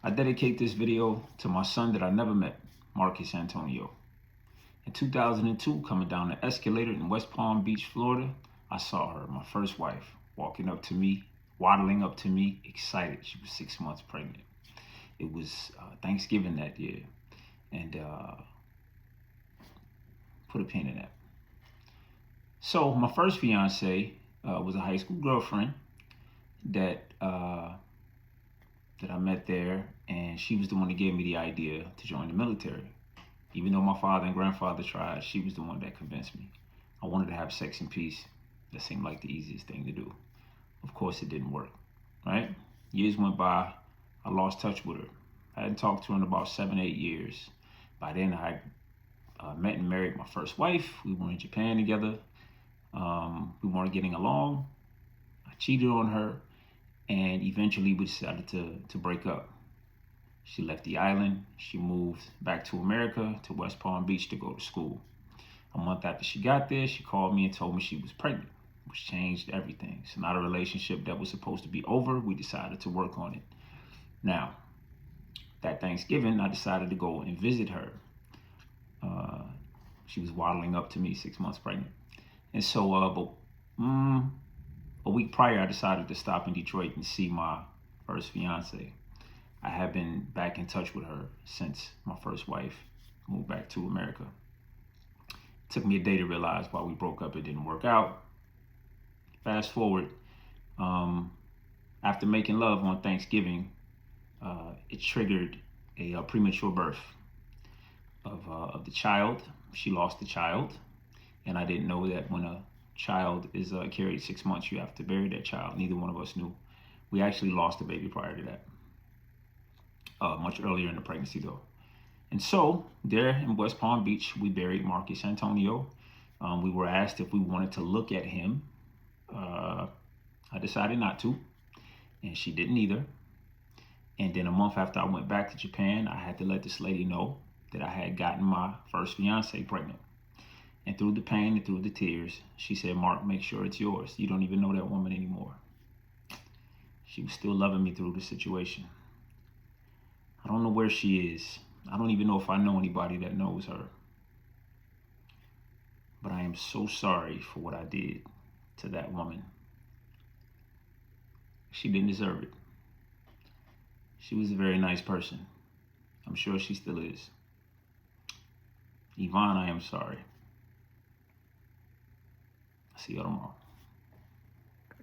I dedicate this video to my son that I never met, Marcus Antonio. In 2002, coming down the escalator in West Palm Beach, Florida, I saw her, my first wife, walking up to me, waddling up to me, excited. She was 6 months pregnant. It was Thanksgiving that year, and put a pin in that. So my first fiance was a high school girlfriend that that I met there, and she was the one that gave me the idea to join the military. Even though my father and grandfather tried, she was the one that convinced me. I wanted to have sex in peace. That seemed like the easiest thing to do. Of course, it didn't work, right? Years went by. I lost touch with her. I hadn't talked to her in about 7, 8 years. By then, I met and married my first wife. We were in Japan together. We weren't getting along. I cheated on her, and eventually we decided to break up. She left the island. She moved back to America, to West Palm Beach, to go to school. A month after she got there, she called me and told me she was pregnant, which changed everything. So not a relationship that was supposed to be over. We decided to work on it. Now, that Thanksgiving, I decided to go and visit her. She was waddling up to me, 6 months pregnant. And so, a week prior, I decided to stop in Detroit and see my first fiance. I have been back in touch with her since my first wife moved back to America. It took me a day to realize why we broke up. It didn't work out. Fast forward, after making love on Thanksgiving, it triggered a premature birth of the child. She lost the child, and I didn't know that when a child is carried 6 months, you have to bury that child. Neither one of us knew. We actually lost a baby prior to that, much earlier in the pregnancy though. And so there in West Palm Beach, we buried Marcus Antonio. We were asked if we wanted to look at him. I decided not to, and she didn't either. And then a month after I went back to Japan, I had to let this lady know that I had gotten my first fiance pregnant. And through the pain and through the tears, she said, "Mark, make sure it's yours. You don't even know that woman anymore." She was still loving me through the situation. I don't know where she is. I don't even know if I know anybody that knows her. But I am so sorry for what I did to that woman. She didn't deserve it. She was a very nice person. I'm sure she still is. Yvonne, I am sorry. See you tomorrow.